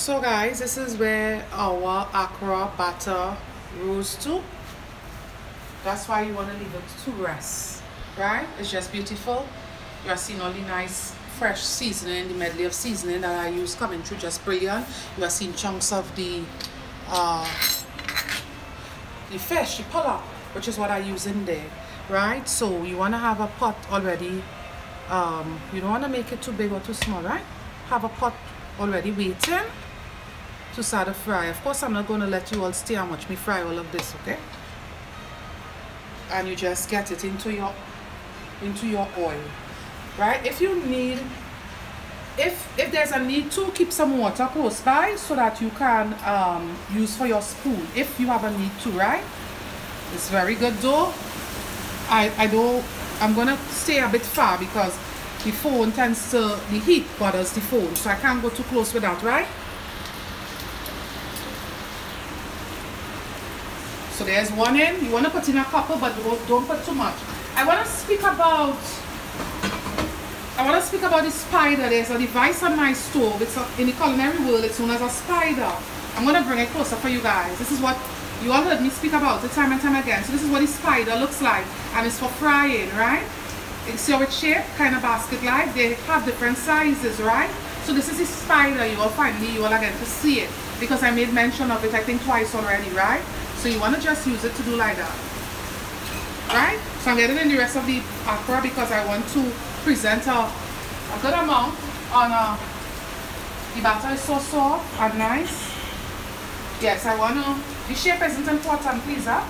So guys, this is where our Accra batter rose to. That's why you want to leave it to rest, right? It's just beautiful. You are seeing all the nice fresh seasoning, the medley of seasoning that I use coming through, just brilliant. You are seeing chunks of the fish, the pollock, which is what I use in there, right? So you want to have a pot already. You don't want to make it too big or too small, right? Have a pot already waiting to start to fry. Of course, I'm not going to let you all see how much me fry all of this, okay? And you just get it into your oil, right? If you need, if there's a need to, keep some water close by so that you can use for your spoon if you have a need to, right? It's very good though. I'm gonna stay a bit far because the phone tends to, the heat bothers the phone, so I can't go too close with that, right? So there's one in. You want to put in a couple, but don't put too much. I want to speak about the spider. There's a device on my stove. It's in the culinary world, it's known as a spider. I'm going to bring it closer for you guys. This is what you all heard me speak about it time and time again. So this is what the spider looks like, and it's for frying, right? It's your shape, kind of basket-like. They have different sizes, right? So this is the spider. You all finally, you all are going to see it because I made mention of it, I think, twice already, right? So you want to just use it to do like that, right? So I'm getting in the rest of the Accra because I want to present a good amount on the batter is so soft and nice. Yes, I want to, the shape isn't important, please, huh?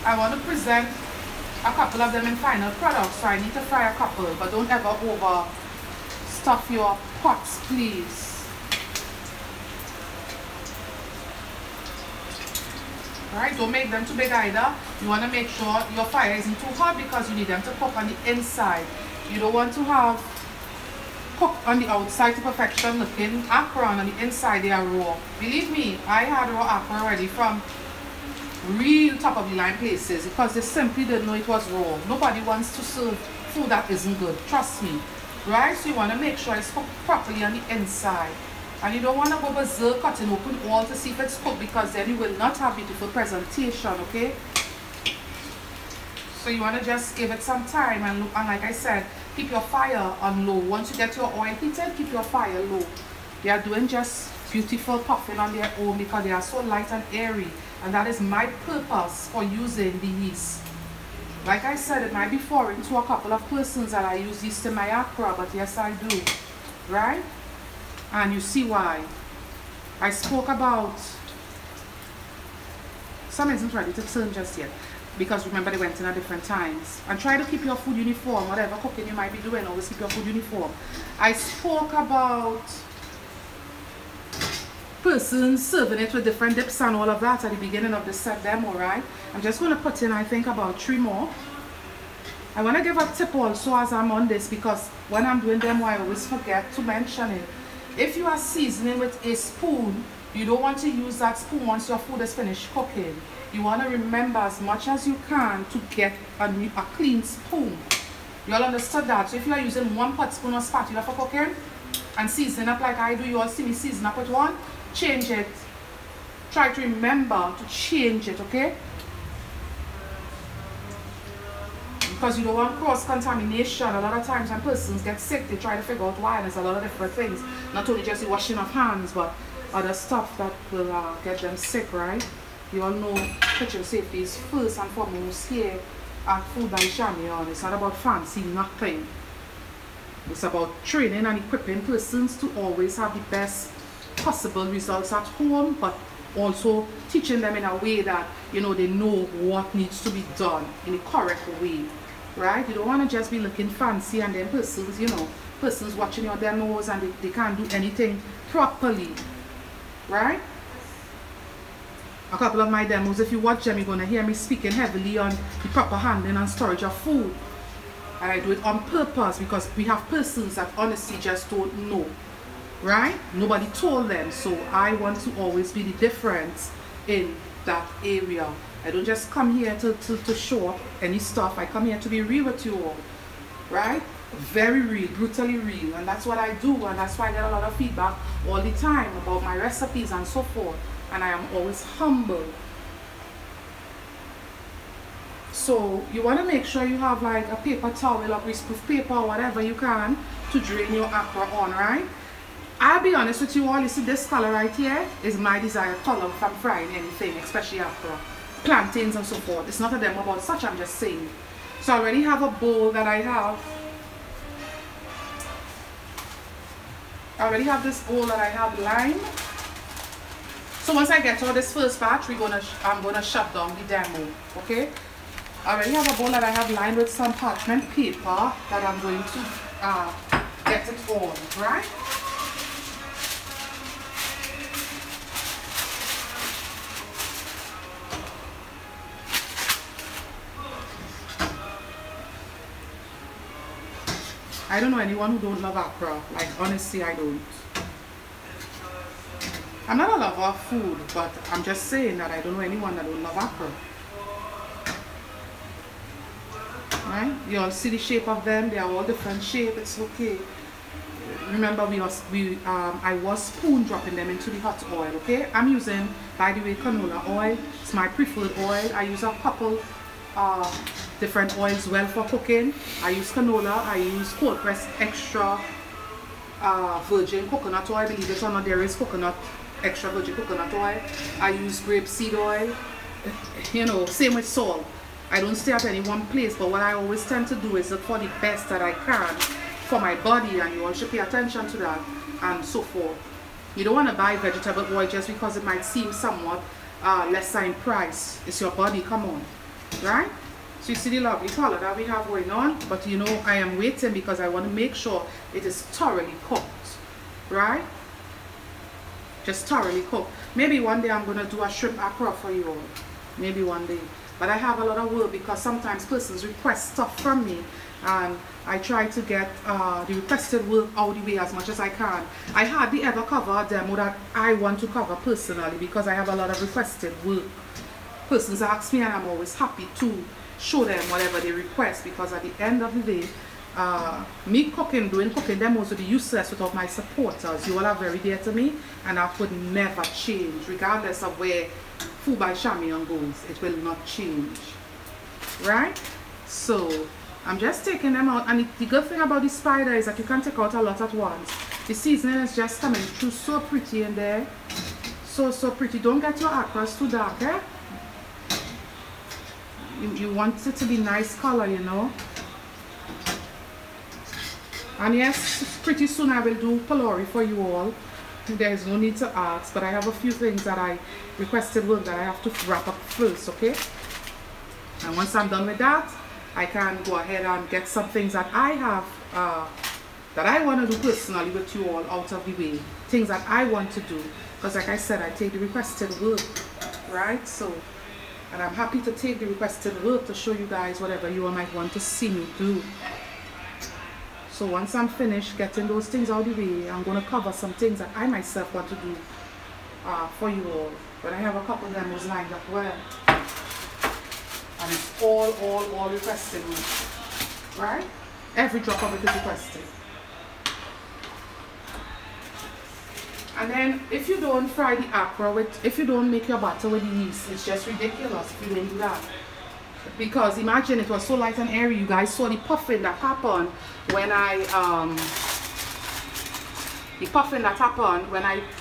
I want to present a couple of them in final product, so I need to fry a couple, but don't ever over stuff your pots, please. Alright, don't make them too big either. You want to make sure your fire isn't too hot because you need them to cook on the inside. You don't want to have cooked on the outside to perfection looking Accra, and on the inside they are raw. Believe me, I had raw Accra already from real top of the line places because they simply didn't know it was raw. Nobody wants to serve food that isn't good, trust me. Right, so you want to make sure it's cooked properly on the inside. And you don't want to go berserk cutting open all to see if it's cooked because then you will not have beautiful presentation, okay? So you want to just give it some time and look, and like I said, keep your fire on low. Once you get your oil heated, keep your fire low. They are doing just beautiful puffing on their own because they are so light and airy, and that is my purpose for using the yeast. Like I said, it might be foreign to a couple of persons that I use yeast in my Accra, but yes I do, right? And you see why. I spoke about, some isn't ready to turn just yet because remember they went in at different times. And try to keep your food uniform, whatever cooking you might be doing, always keep your food uniform. I spoke about persons serving it with different dips and all of that at the beginning of the set demo, right? I'm just going to put in, I think, about 3 more. I want to give a tip also as I'm on this because when I'm doing demo I always forget to mention it. If you are seasoning with a spoon, you don't want to use that spoon once your food is finished cooking. You want to remember as much as you can to get a clean spoon. You all understood that? So if you are using one pot spoon or spatula for cooking and seasoning up like I do, you all see me season up with one, change it. Try to remember to change it, okay? Because you don't want cross-contamination. A lot of times when persons get sick, they try to figure out why, and there's a lot of different things. Not only just the washing of hands, but other stuff that will get them sick, right? You all know kitchen safety is first and foremost here at Food by Chamion. It's not about fancy nothing. It's about training and equipping persons to always have the best possible results at home, but also teaching them in a way that, you know, they know what needs to be done in the correct way. Right? You don't want to just be looking fancy and then persons, you know, persons watching your demos and they can't do anything properly. Right? A couple of my demos, if you watch them, you're going to hear me speaking heavily on the proper handling and storage of food. And I do it on purpose because we have persons that honestly just don't know. Right? Nobody told them. So I want to always be the difference in that area. I don't just come here to show up any stuff. I come here to be real with you all, right? very real, brutally real, and that's what I do, and that's why I get a lot of feedback all the time about my recipes and so forth, and I am always humble. So you want to make sure you have like a paper towel or greaseproof paper or whatever you can to drain your Accra on, right? I'll be honest with you all, you see this color right here is my desired color if I'm frying anything, especially Accra, plantains and so forth. It's not a demo about such, I'm just saying. So I already have a bowl that I already have this bowl that I have lime. So once I get all this first batch, I'm gonna shut down the demo, okay? I already have a bowl that I have lined with some parchment paper that I'm going to get it on, right? I don't know anyone who don't love Accra. Like, honestly, I don't. I'm not a lover of food, but I'm just saying that I don't know anyone that don't love Accra. Right? You all see the shape of them. They are all different shape. It's okay. Remember, I was spoon dropping them into the hot oil. Okay? I'm using, by the way, canola oil. It's my preferred oil. I use a couple different oils well for cooking. I use canola, I use cold pressed extra virgin coconut oil. Believe it or not, there is extra virgin coconut oil. I use grapeseed oil. You know, same with salt. I don't stay at any one place, but what I always tend to do is look for the best that I can for my body, and you all should pay attention to that and so forth. You don't want to buy vegetable oil just because it might seem somewhat lesser in price. It's your body, come on, right? So you see the lovely color that we have going on, but you know I am waiting because I want to make sure it is thoroughly cooked, right? Just thoroughly cooked. Maybe one day I'm going to do a shrimp Accra for you all. Maybe one day. But I have a lot of work because sometimes persons request stuff from me, and I try to get the requested work out the way as much as I can. I hardly ever cover a demo that I want to cover personally because I have a lot of requested work. Persons ask me, and I'm always happy to show them whatever they request, because at the end of the day, me doing cooking demos would be useless without my supporters. You all are very dear to me, and that would never change regardless of where Food by Chamion goes. It will not change, right? So I'm just taking them out, and the good thing about the spider is that you can take out a lot at once. The seasoning is just coming through so pretty in there, so pretty. Don't get your Accras too dark, eh? You want it to be nice color, you know. And yes, pretty soon I will do pylori for you all. There is no need to ask, but I have a few things that I requested work that I have to wrap up first, okay? And once I'm done with that, I can go ahead and get some things that I have that I want to do personally with you all out of the way. Things that I want to do, because like I said, I take the requested work, right? So, and I'm happy to take the requested work to show you guys whatever you all might want to see me do. So once I'm finished getting those things out of the way, I'm going to cover some things that I myself want to do for you all. But I have a couple of demos lined up well. And it's all requested, right? Every drop of it is requested. And then if you don't fry the Accra if you don't make your batter with the yeast, it's just ridiculous if you don't do that. Because imagine it was so light and airy. You guys saw the puffing that happened when I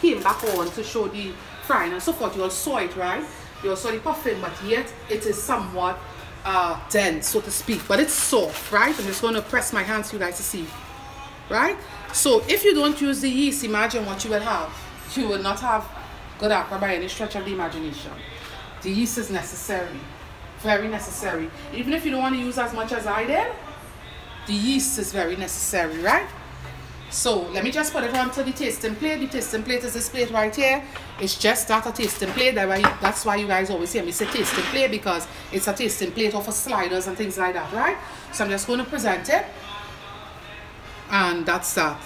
came back on to show the frying and so forth. You all saw it, right? You all saw the puffing, but yet it is somewhat dense, so to speak, but it's soft, right? I'm just going to press my hands for you guys to see, right? So if you don't use the yeast, imagine what you will have. You will not have good Accra by any stretch of the imagination. The yeast is necessary. Very necessary. Even if you don't want to use as much as I did, the yeast is very necessary, right? So let me just put it onto the tasting plate. The tasting plate is this plate right here. It's just that, a tasting plate. That's why you guys always hear me say tasting plate, because it's a tasting plate for sliders and things like that, right? So I'm just going to present it, and that's that.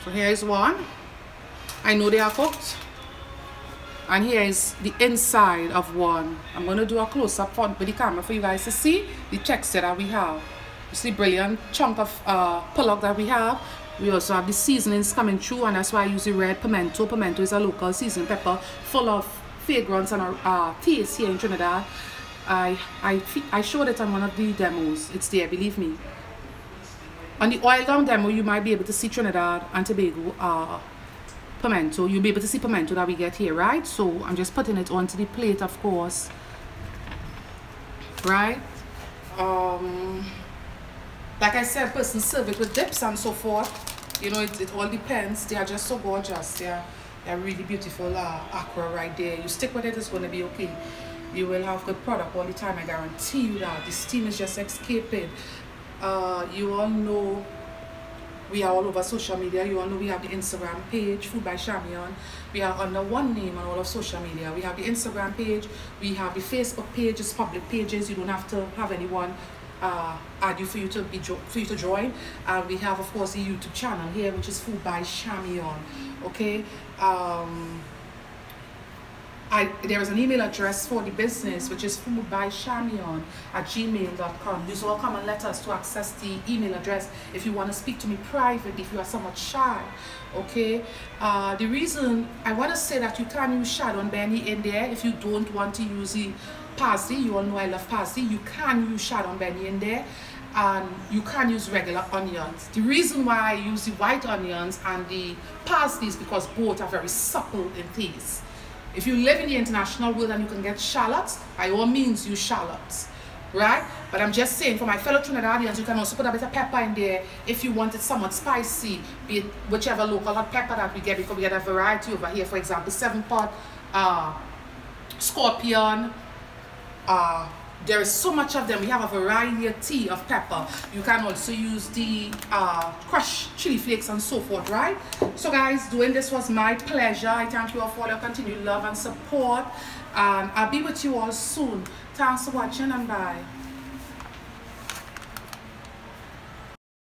So here is one. I know they are cooked. And here is the inside of one. I'm going to do a close-up with the camera for you guys to see the texture that we have. You see brilliant chunk of pullock that we have. We also have the seasonings coming through, and that's why I use the red pimento. Pimento is a local seasoned pepper full of fragrance and taste here in Trinidad. I showed it on one of the demos. It's there, believe me. On the oil down demo, you might be able to see Trinidad and Tobago pimento. You'll be able to see pimento that we get here, right? So I'm just putting it onto the plate, of course, right? Like I said, persons serve it with dips and so forth. You know, it all depends. They are just so gorgeous. They're really beautiful. Accra right there. You stick with it, it's going to be okay. You will have good product all the time. I guarantee you that. The steam is just escaping. You all know we are all over social media. You all know we have the Instagram page, Food by Chamion. We are under one name on all of social media. We have the Instagram page. We have the Facebook page. It's public pages. You don't have to have anyone add you for you to join. And we have, of course, the YouTube channel here, which is Food by Chamion. Okay. There is an email address for the business, which is foodbychamion@gmail.com. Use all common letters to access the email address if you want to speak to me privately, if you are somewhat shy. Okay. The reason I want to say that you can use shad on Benny in there if you don't want to use the parsley. You all know I love parsley. You can use shad on Benny in there, and you can use regular onions. The reason why I use the white onions and the parsley is because both are very supple in taste. If you live in the international world and you can get shallots, by all means use shallots, right? But I'm just saying, for my fellow Trinidadians, you can also put a bit of pepper in there if you want it somewhat spicy, be it whichever local hot pepper that we get, because we get a variety over here. For example, 7-pot, Scorpion, there is so much of them. We have a variety of pepper. You can also use the crushed chili flakes and so forth, right? So guys, doing this was my pleasure. I thank you all for your continued love and support, and I'll be with you all soon. Thanks for watching, and bye.